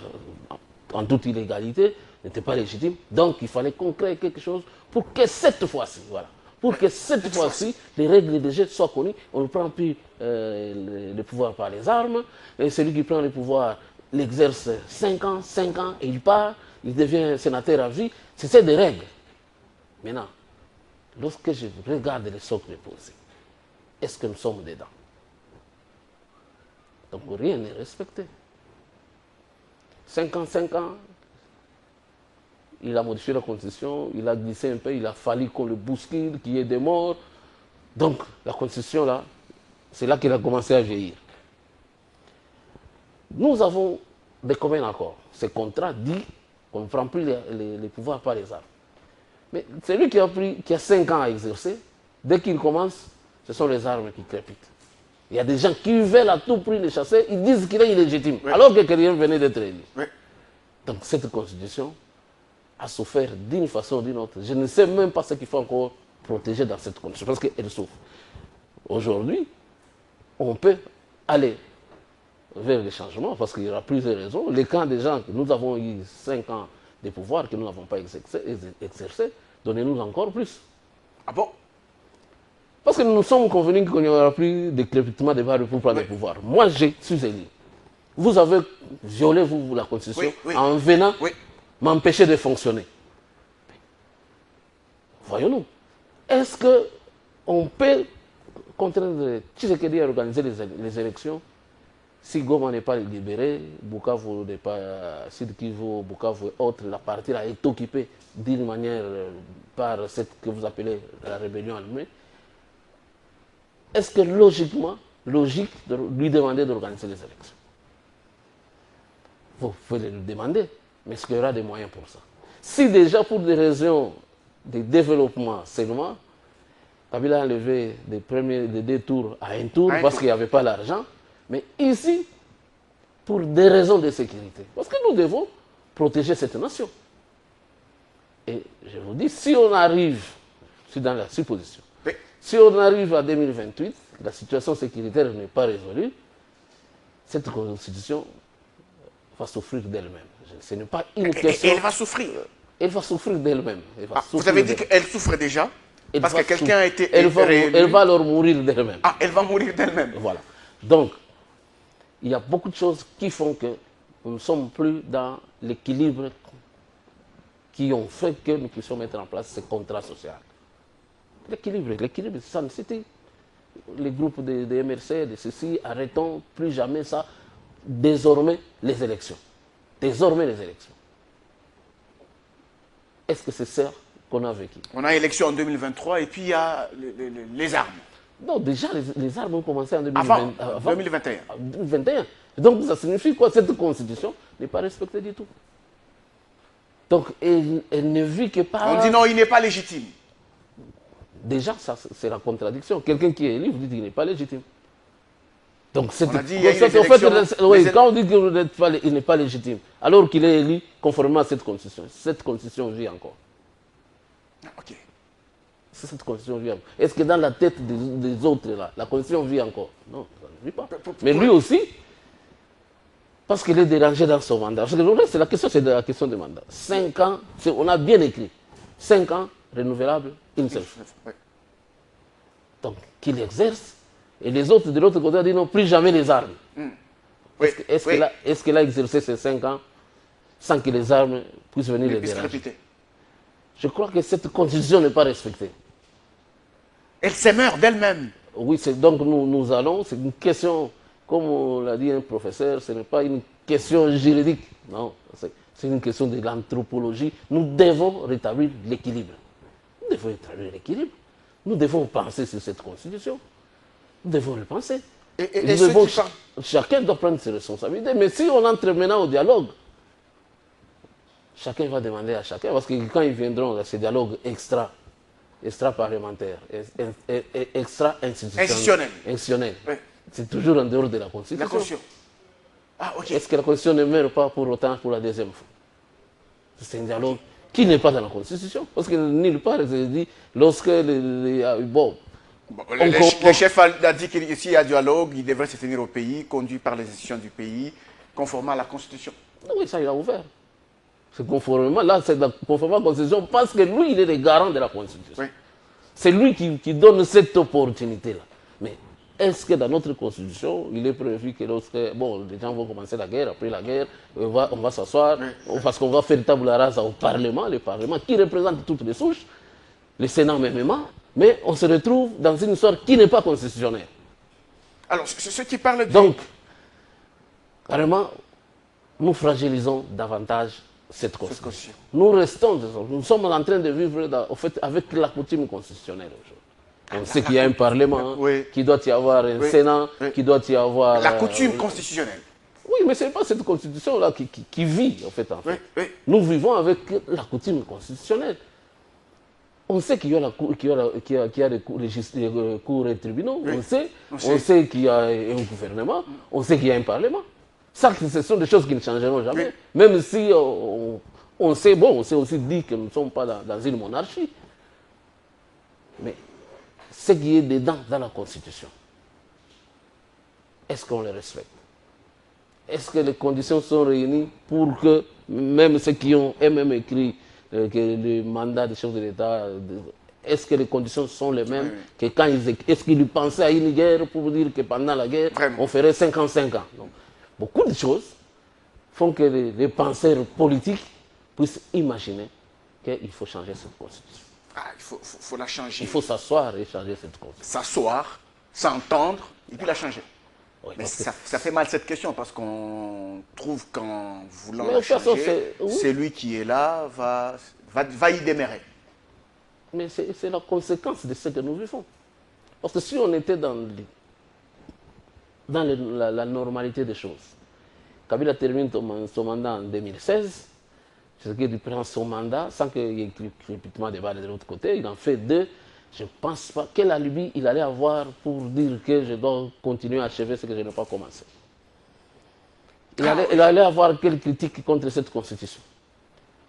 en toute illégalité, n'était pas légitime. Donc, il fallait qu'on crée quelque chose pour que cette fois-ci, voilà, pour que cette fois-ci, les règles de jeu soient connues. On ne prend plus le pouvoir par les armes. Et celui qui prend le pouvoir l'exerce 5 ans, et il part, il devient sénateur à vie. C'est des règles. Maintenant, lorsque je regarde les socles posés, est-ce que nous sommes dedans? Donc rien n'est respecté. 5 ans, il a modifié la Constitution, il a glissé un peu, il a fallu qu'on le bouscule, qu'il y ait des morts. Donc la Constitution, là, c'est là qu'il a commencé à vieillir. Nous avons des communs accords. Ce contrat dit qu'on ne prend plus les pouvoirs par les armes. Mais celui qui a 5 ans à exercer, dès qu'il commence, ce sont les armes qui crépitent. Il y a des gens qui veulent à tout prix les chasser, ils disent qu'il est illégitime, oui, alors que quelqu'un venait d'être élu. Oui. Donc cette constitution a souffert d'une façon ou d'une autre. Je ne sais même pas ce qu'il faut encore protéger dans cette constitution, parce qu'elle souffre. Aujourd'hui, on peut aller vers les changements, parce qu'il y aura plusieurs raisons. Les camps des gens, nous avons eu 5 ans de pouvoir que nous n'avons pas exercé, donnez-nous encore plus. Ah bon? Parce que nous sommes convenus qu'il n'y aura plus de crépitement de barres pour prendre le pouvoir. Moi, je suis élu. Vous avez violé, vous, la Constitution, en venant m'empêcher de fonctionner. Voyons-nous. Est-ce qu'on peut contraindre Tshisekedi à organiser les élections si Goma n'est pas libéré, Bukavu n'est pas, Sud Kivu, Bukavu et autres, la partie là est occupée d'une manière par cette que vous appelez la rébellion armée? Est-ce que logiquement, logique de lui demander d'organiser les élections? Vous pouvez le demander, mais est-ce qu'il y aura des moyens pour ça? Si déjà pour des raisons de développement seulement, Kabila a enlevé des 2 tours à 1 tour parce qu'il n'y avait pas l'argent, mais ici, pour des raisons de sécurité, parce que nous devons protéger cette nation. Et je vous dis, si on arrive, je suis dans la supposition, si on arrive à 2028, la situation sécuritaire n'est pas résolue, cette constitution va souffrir d'elle-même. Ce n'est pas une question... Et elle va souffrir. Elle va souffrir d'elle-même. Vous avez dit qu'elle souffre déjà parce que quelqu'un a été réélu. Elle va alors mourir d'elle-même. Ah, elle va mourir d'elle-même. Voilà. Donc, il y a beaucoup de choses qui font que nous ne sommes plus dans l'équilibre qui ont fait que nous puissions mettre en place ce contrat social. L'équilibre, ça c'était les groupes de MRC, de ceci, arrêtons plus jamais ça. Désormais, les élections. Désormais, les élections. Est-ce que c'est ça qu'on a vécu? On a élection en 2023 et puis il y a les armes. Non, déjà, les armes ont commencé en 2021. 2021. Donc, ça signifie quoi? Cette constitution n'est pas respectée du tout. Donc, elle ne vit que par... On dit non, il n'est pas légitime. Déjà, c'est la contradiction. Quelqu'un qui est élu, vous dites qu'il n'est pas légitime. Donc, on a dit, quand on dit qu'il n'est pas légitime, alors qu'il est élu conformément à cette constitution vit encore. Ok. Cette constitution vit encore. Est-ce que dans la tête des autres, là, la constitution vit encore? Non, ça ne vit pas. Mais lui aussi, parce qu'il est dérangé dans son mandat. Parce que c'est la question de mandat. 5 ans, on a bien écrit. 5 ans, renouvelable, une seule fois. Donc, qu'il exerce. Et les autres de l'autre côté ont dit non, plus jamais les armes. Est-ce qu'il a exercé ces 5 ans sans que les armes puissent venir les déranger? Je crois que cette constitution n'est pas respectée. Elle s'émeurt d'elle-même. Oui, donc nous allons, c'est une question, comme l'a dit un professeur, ce n'est pas une question juridique. Non, c'est une question de l'anthropologie. Nous devons rétablir l'équilibre. Nous devons rétablir l'équilibre. Nous devons penser sur cette constitution. Nous devons le penser. Chacun doit prendre ses responsabilités. Mais si on entre maintenant au dialogue, chacun va demander à chacun, parce que quand ils viendront à ces dialogues extra-parlementaires, extra-institutionnels, c'est toujours en dehors de la Constitution. La Constitution. Ah, ok. Est-ce que la Constitution ne meurt pas pour autant pour la deuxième fois? C'est un dialogue qui n'est pas dans la Constitution. Parce que nulle part, il dit, lorsque le chef a dit qu'ici il y a dialogue, il devrait se tenir au pays, conduit par les institutions du pays, conformément à la Constitution. Oui, ça il a ouvert. C'est conformément, là c'est conformément à la Constitution parce que lui il est le garant de la Constitution. Oui. C'est lui qui donne cette opportunité-là. Mais est-ce que dans notre Constitution, il est prévu que lorsque les gens vont commencer la guerre, après la guerre, on va s'asseoir, parce qu'on va faire table rase au Parlement, le Parlement qui représente toutes les souches, le Sénat même, mais on se retrouve dans une histoire qui n'est pas constitutionnelle. Alors, ceux qui parlent carrément, nous fragilisons davantage cette constitution. Nous sommes en train de vivre au fait, avec la coutume constitutionnelle aujourd'hui. On sait qu'il y a un Parlement, qu'il doit y avoir un Sénat, qu'il doit y avoir... La coutume constitutionnelle. Oui, mais ce n'est pas cette constitution-là qui vit, en fait. Nous vivons avec la coutume constitutionnelle. On sait qu'il y a des cours et tribunaux, on sait qu'il y a un gouvernement, on sait qu'il y a un Parlement. Ça, ce sont des choses qui ne changeront jamais. Même si on sait aussi dire que nous ne sommes pas dans une monarchie. Mais ce qui est dedans dans la Constitution, est-ce qu'on le respecte? Est-ce que les conditions sont réunies pour que même ceux qui ont même écrit que le mandat des chefs de l'État, est-ce que les conditions sont les mêmes que quand est-ce qu'ils pensaient à une guerre pour dire que pendant la guerre, on ferait 55 ans? Donc, beaucoup de choses font que les penseurs politiques puissent imaginer qu'il faut changer cette constitution. Ah, il faut la changer. Il faut s'asseoir et changer cette constitution. S'asseoir, s'entendre et puis la changer. Oui, mais ça fait mal cette question parce qu'on trouve qu'en voulant la changer, c'est lui qui est là, va y démarrer. Mais c'est la conséquence de ce que nous vivons. Parce que si on était dans la normalité des choses, Kabila termine son mandat en 2016, c'est qu'il prend son mandat sans qu'il y ait crépitement de balles de l'autre côté, il en fait 2. Je ne pense pas quel alibi il allait avoir pour dire que je dois continuer à achever ce que je n'ai pas commencé. Il allait avoir quelle critique contre cette constitution.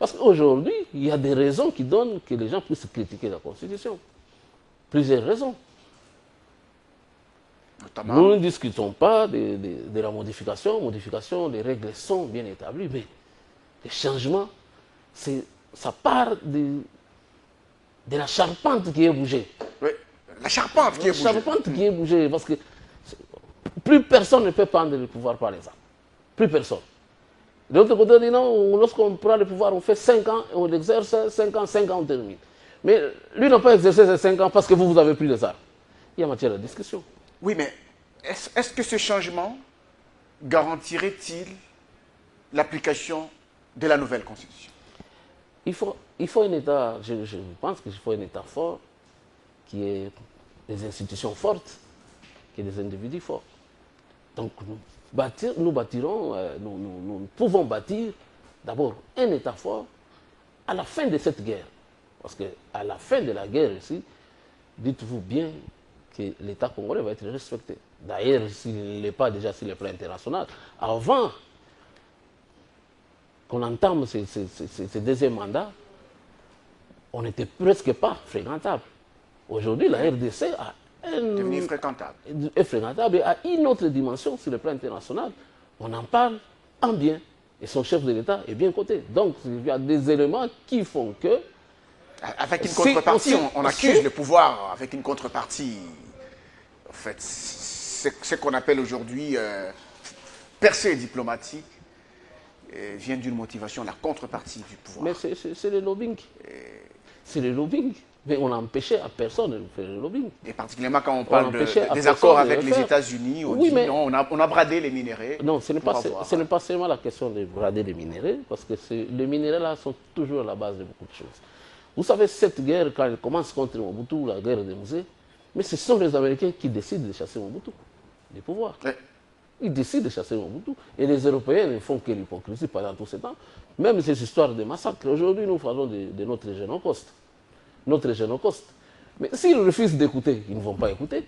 Parce qu'aujourd'hui, il y a des raisons qui donnent que les gens puissent critiquer la constitution. Plusieurs raisons. Notamment, nous ne discutons pas de la modification, les règles sont bien établies, mais les changements, ça part de la charpente qui est bougée. Oui, la charpente qui est bougée. La charpente qui est bougée, parce que plus personne ne peut prendre le pouvoir par les armes. Plus personne. De l'autre côté, on dit non, lorsqu'on prend le pouvoir, on fait 5 ans, on exerce 5 ans, on termine. Mais lui n'a pas exercé ces 5 ans parce que vous avez pris les armes. Il y a matière à discussion. Oui, mais est-ce que ce changement garantirait-il l'application de la nouvelle Constitution? Il faut un État, je pense qu'il faut un État fort, qui ait des institutions fortes, qui ait des individus forts. Donc nous pouvons bâtir d'abord un État fort à la fin de cette guerre. Parce qu'à la fin de la guerre ici, dites-vous bien que l'État congolais va être respecté. D'ailleurs, s'il n'est pas déjà sur le plan international, avant qu'on entame ce deuxième mandat, on n'était presque pas fréquentable. Aujourd'hui, la RDC est fréquentable et a une autre dimension sur le plan international. On en parle en bien. Et son chef de l'État est bien coté. Donc, il y a des éléments qui font que... Avec une contrepartie, on accuse le pouvoir avec une contrepartie. En fait, c'est ce qu'on appelle aujourd'hui percée diplomatique. Vient d'une motivation, la contrepartie du pouvoir. Mais c'est le lobbying. C'est le lobbying. Mais on n'empêchait à personne de faire le lobbying. Et particulièrement quand on parle des accords avec les États-Unis, on dit non, on a bradé les minéraux. Non, ce n'est pas seulement la question de brader les minéraux, parce que les minéraux là sont toujours à la base de beaucoup de choses. Vous savez, cette guerre, quand elle commence contre Mobutu, la guerre des musées, mais ce sont les Américains qui décident de chasser Mobutu, du pouvoir. Ouais. Ils décident de chasser Mobutu. Et les Européens ne font que l'hypocrisie pendant tout ce temps. Même ces histoires de massacres. Aujourd'hui, nous faisons de notre génocauste. Notre génocauste. Mais s'ils refusent d'écouter, ils ne vont pas écouter.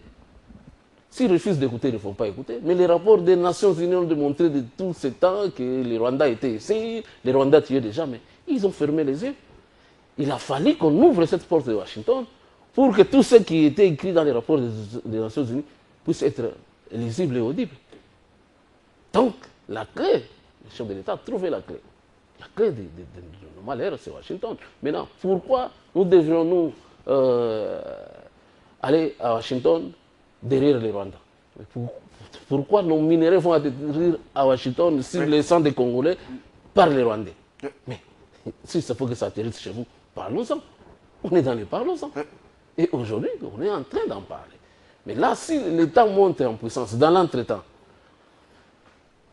S'ils refusent d'écouter, ils ne vont pas écouter. Mais les rapports des Nations Unies ont démontré de tout ce temps que les Rwandais étaient ici, les Rwandais tuaient déjà, mais ils ont fermé les yeux. Il a fallu qu'on ouvre cette porte de Washington pour que tout ce qui était écrit dans les rapports des Nations Unies puisse être lisible et audible. Donc, la clé, le chef de l'État a trouvé la clé. La clé de nos malheurs, c'est Washington. Maintenant, pourquoi nous devrions-nous aller à Washington derrière les Rwandais? Pourquoi nos minéraux vont atterrir à Washington sur les sangs des Congolais par les Rwandais? Mais si ça faut que ça atterrisse chez vous, parlons-en. On est dans les parlons-en. Et aujourd'hui, on est en train d'en parler. Mais là, si l'État monte en puissance dans l'entretemps,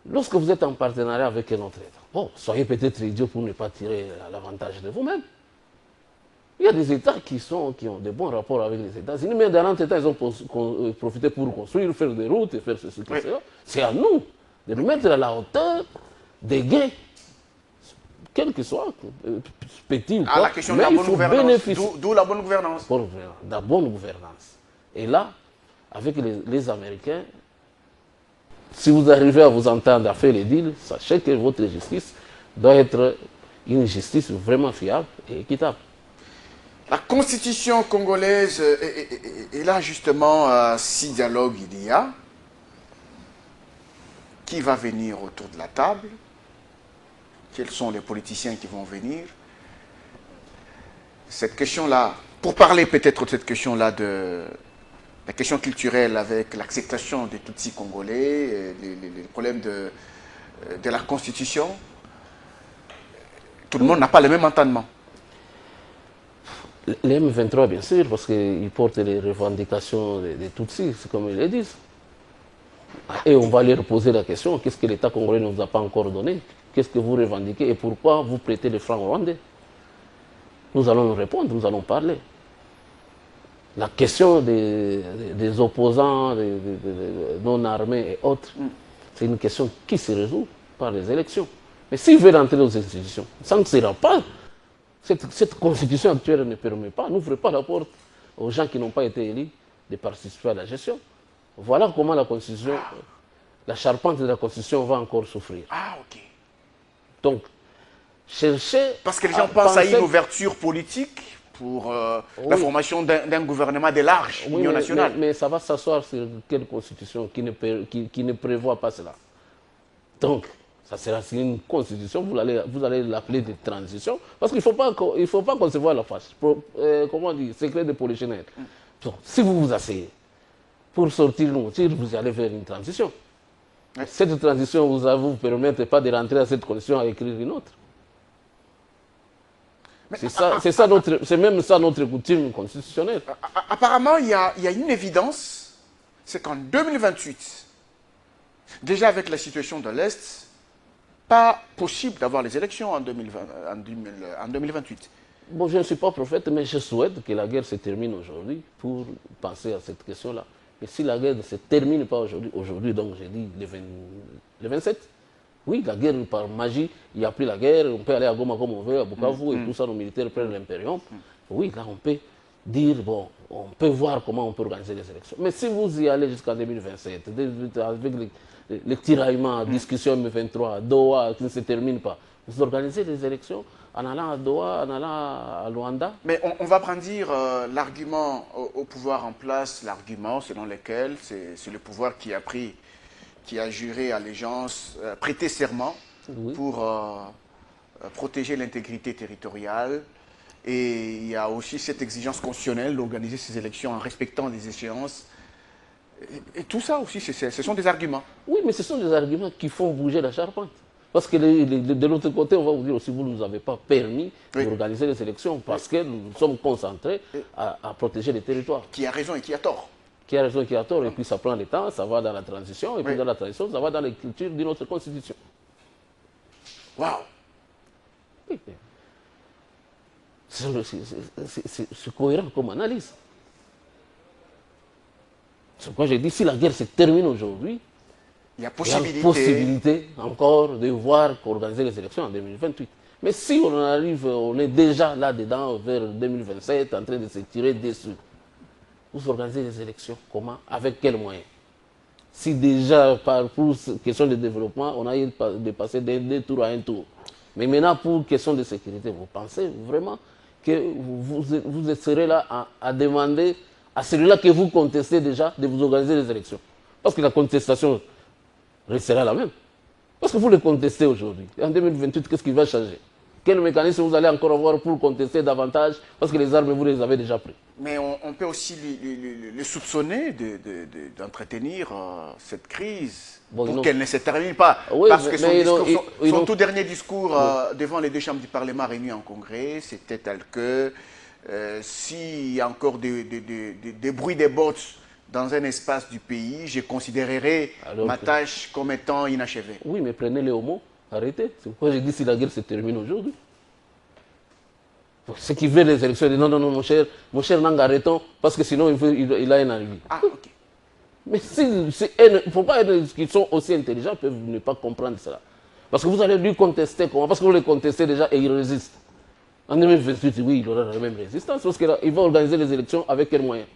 Lorsque vous êtes en partenariat avec un autre État, bon, soyez peut-être idiot pour ne pas tirer l'avantage de vous-même. Il y a des États qui ont de bons rapports avec les États-Unis, mais dans notre État, ils ont profité pour construire, faire des routes et faire ceci, Oui. cela. C'est à nous de nous mettre à la hauteur des gains, quel que soit, petit ou À quoi. la question de Mais la il bonne faut gouvernance. bénéficier D'où la bonne gouvernance. de la bonne gouvernance. Et là, avec les Américains, si vous arrivez à vous entendre à faire les deals, sachez que votre justice doit être une justice vraiment fiable et équitable. La constitution congolaise, et là justement, si dialogue il y a, qui va venir autour de la table? Quels sont les politiciens qui vont venir? Cette question-là, pour parler peut-être de cette question-là de la question culturelle avec l'acceptation des Tutsis congolais, les problèmes de la constitution, tout le monde n'a pas le même entendement. Les M23, bien sûr, parce qu'ils portent les revendications des Tutsis, c'est comme ils le disent. Et on va leur poser la question, qu'est-ce que l'État congolais ne nous a pas encore donné? Qu'est-ce que vous revendiquez et pourquoi vous prêtez les francs rwandais? Nous allons nous répondre, nous allons parler. La question des opposants, des non-armés et autres, c'est une question qui se résout par les élections. Mais s'ils veulent entrer aux institutions, ça ne sera pas. Cette constitution actuelle ne permet pas, n'ouvre pas la porte aux gens qui n'ont pas été élus de participer à la gestion. Voilà comment la constitution, la charpente de la constitution va encore souffrir. Ah, ok. Donc, chercher. Parce que les gens pensent à une ouverture politique pour la formation d'un gouvernement de large, union nationale. Mais ça va s'asseoir sur quelle constitution qui ne prévoit pas cela. Donc, ça sera une constitution, vous allez l'appeler de transition, parce qu'il ne faut pas concevoir la face. Comment dire, secret de polichinelle. Donc, si vous vous asseyez pour sortir nous, vous allez vers une transition. Ouais. Cette transition vous permet pas de rentrer à cette condition à écrire une autre. C'est même ça notre coutume constitutionnelle. Apparemment, il y a une évidence, c'est qu'en 2028, déjà avec la situation de l'Est, pas possible d'avoir les élections en 2028. Bon, je ne suis pas prophète, mais je souhaite que la guerre se termine aujourd'hui pour penser à cette question-là. Mais si la guerre ne se termine pas aujourd'hui, donc j'ai dit le 27, oui, la guerre par magie, il n'y a plus la guerre, on peut aller à Goma comme on veut, à Bukavu, et tout ça, nos militaires prennent l'impérium. Oui, là on peut dire, bon, on peut voir comment on peut organiser les élections. Mais si vous y allez jusqu'en 2027, avec les tiraillements, discussions M23, Doha qui ne se terminent pas, vous organisez les élections en allant à Doha, en allant à Luanda. Mais on va brandir l'argument au pouvoir en place, l'argument selon lequel c'est le pouvoir qui a juré allégeance, prêté serment pour protéger l'intégrité territoriale. Et il y a aussi cette exigence constitutionnelle d'organiser ces élections en respectant les échéances. Et tout ça aussi, ce sont des arguments. Oui, mais ce sont des arguments qui font bouger la charpente. Parce que de l'autre côté, on va vous dire aussi, vous ne nous avez pas permis d'organiser les élections parce que nous sommes concentrés à protéger les territoires. Qui a raison et qui a tort. Qui a raison et qui a tort, et puis ça prend le temps, ça va dans la transition, et puis dans la transition, ça va dans les cultures de notre constitution. Waouh! Oui, c'est cohérent comme analyse. C'est pourquoi j'ai dit, si la guerre se termine aujourd'hui, il y a possibilité encore de voir organiser les élections en 2028. Mais si on arrive, on est déjà là-dedans, vers 2027, en train de se tirer dessus, vous organisez les élections comment? Avec quels moyens? Si déjà, pour question de développement, on a eu de passer d'un tour à un tour. Mais maintenant, pour question de sécurité, vous pensez vraiment que vous serez là à demander à celui-là que vous contestez déjà de vous organiser les élections? Parce que la contestation restera la même. Parce que vous le contestez aujourd'hui. En 2028, qu'est-ce qui va changer? Quel mécanisme vous allez encore avoir pour contester davantage? Parce que les armes, vous les avez déjà prises. Mais on peut aussi le soupçonner d'entretenir cette crise pour qu'elle ne se termine pas. Oui, parce que son tout dernier discours devant les deux chambres du Parlement réunies en Congrès, c'était tel que s'il y a encore des bruits des bottes dans un espace du pays, je considérerai ma tâche comme étant inachevée. Oui, mais prenez les homos, arrêtez. C'est pourquoi j'ai dit si la guerre se termine aujourd'hui. Ceux qui veulent les élections, disent non, non, non, mon cher Nanga, arrêtons, parce que sinon il a un arrivé. Ah, ok. Mais il ne faut pas être qui sont aussi intelligents peuvent ne pas comprendre cela. Parce que vous allez lui contester comment? Parce que vous le contestez déjà et il résiste. En 2028, oui, il aura la même résistance parce qu'il va organiser les élections avec quels moyens?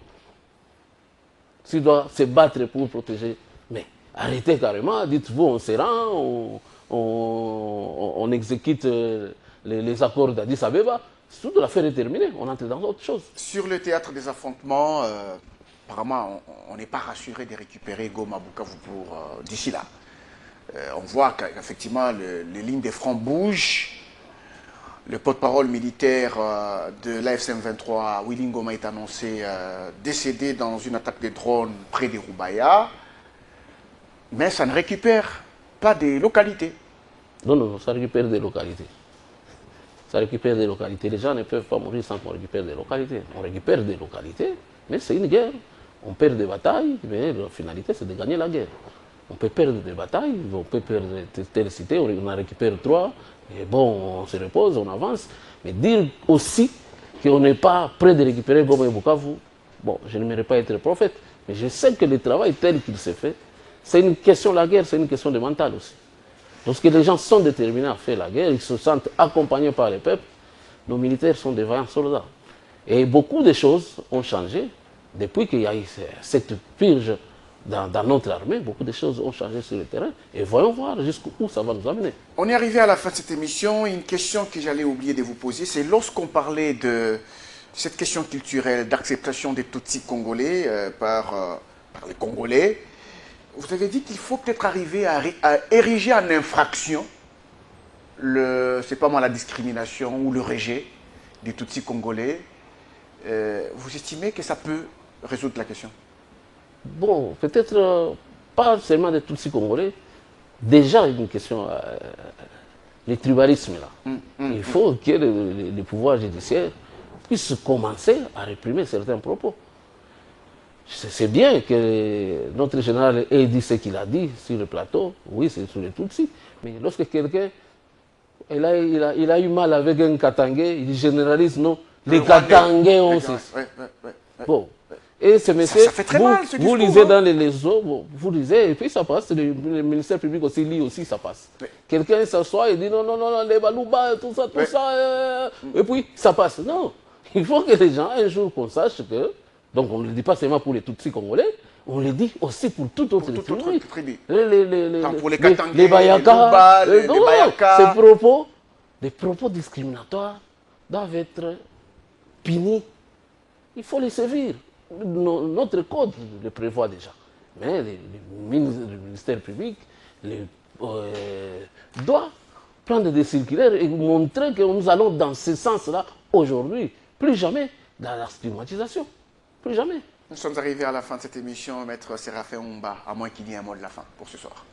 S'il doit se battre pour protéger. Mais arrêtez carrément, dites-vous, on se rend, on exécute les accords d'Addis Abeba. Toute l'affaire est terminée, on entre dans autre chose. Sur le théâtre des affrontements, apparemment, on n'est pas rassuré de récupérer Goma Bukavu pour d'ici là. On voit qu'effectivement, les lignes de front bougent. Le porte-parole militaire de l'AFC M23, Willy Ngoma, est annoncé décédé dans une attaque de drone près de Rubaya. Mais ça ne récupère pas des localités. Non, non, ça récupère des localités. Ça récupère des localités. Les gens ne peuvent pas mourir sans qu'on récupère des localités. On récupère des localités, mais c'est une guerre. On perd des batailles, mais la finalité, c'est de gagner la guerre. On peut perdre des batailles, on peut perdre telle cité, on en récupère 3, et bon, on se repose, on avance. Mais dire aussi qu'on n'est pas prêt de récupérer Goma et Bukavu, bon, je n'aimerais pas être prophète, mais je sais que le travail tel qu'il se fait, c'est une question, la guerre, c'est une question de mental aussi. Lorsque les gens sont déterminés à faire la guerre, ils se sentent accompagnés par les peuples, nos militaires sont des vaillants soldats. Et beaucoup de choses ont changé depuis qu'il y a eu cette purge dans notre armée. Beaucoup de choses ont changé sur le terrain. Et voyons voir jusqu'où ça va nous amener. On est arrivé à la fin de cette émission. Une question que j'allais oublier de vous poser, c'est lorsqu'on parlait de cette question culturelle d'acceptation des Tutsis congolais par les Congolais, vous avez dit qu'il faut peut-être arriver à ériger en infraction c'est pas moi, la discrimination ou le rejet des Tutsis congolais. Vous estimez que ça peut résoudre la question? Bon, peut-être pas seulement des Tutsis congolais. Déjà, une question, le tribalisme là. Il faut que le pouvoir judiciaire puisse commencer à réprimer certains propos. C'est bien que notre général ait dit ce qu'il a dit sur le plateau. Oui, c'est sur les Tutsis. Mais lorsque quelqu'un il a eu mal avec un Katangais, il généralise, non, les Katangais ont ceci. Bon. Et ce monsieur, ça fait très mal, ce vous lisez dans les réseaux, vous lisez, et puis ça passe, le ministère public aussi lit aussi, ça passe. Quelqu'un s'assoit et dit non, non, non, les Balouba, tout ça, et puis ça passe. Non, il faut que les gens, un jour, qu'on sache que, donc on ne le dit pas seulement pour les Tutsis congolais, on le dit aussi pour toute autre tribu. Pour les Katangais, les Bayaka, les Bayaka. Des propos discriminatoires doivent être punis. Il faut les sévir. Notre code le prévoit déjà. Mais le ministère public doit prendre des circulaires et montrer que nous allons dans ce sens-là aujourd'hui. Plus jamais dans la stigmatisation. Plus jamais. Nous sommes arrivés à la fin de cette émission, Maître Séraphin Oumba, à moins qu'il y ait un mot de la fin pour ce soir.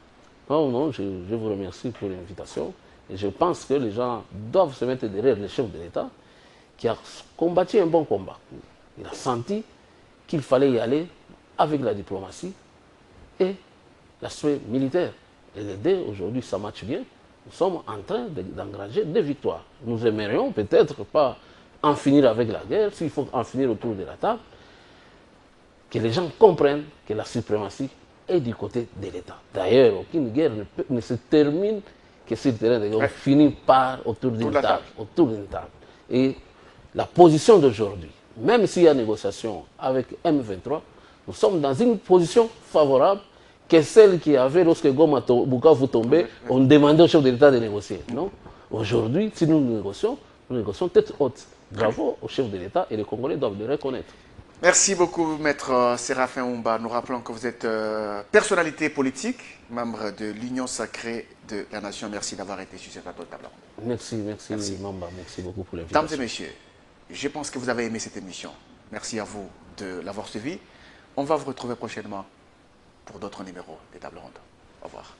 Non, non, je vous remercie pour l'invitation. Et je pense que les gens doivent se mettre derrière le chef de l'État qui a combattu un bon combat. Il a senti qu'il fallait y aller avec la diplomatie et l'aspect militaire. Et les deux, aujourd'hui, ça marche bien. Nous sommes en train d'engranger des victoires. Nous aimerions peut-être pas en finir avec la guerre, s'il faut en finir autour de la table, que les gens comprennent que la suprématie est du côté de l'État. D'ailleurs, aucune guerre ne se termine que sur le terrain de guerre. On finit par autour d'une table. Autour d'une table. Et la position d'aujourd'hui, même s'il y a négociation avec M23, nous sommes dans une position favorable que celle qui avait lorsque Goma Bukavu tombait, on demandait au chef de l'État de négocier. Non. Aujourd'hui, si nous négocions tête haute. Bravo au chef de l'État et les Congolais doivent le reconnaître. Merci beaucoup, Maître Séraphin Oumba. Nous rappelons que vous êtes personnalité politique, membre de l'Union sacrée de la Nation. Merci d'avoir été sur cette plateau de table ronde. Merci, Mamba. Merci beaucoup pour l'invitation. Mesdames et messieurs, je pense que vous avez aimé cette émission. Merci à vous de l'avoir suivi. On va vous retrouver prochainement pour d'autres numéros des tables rondes. Au revoir.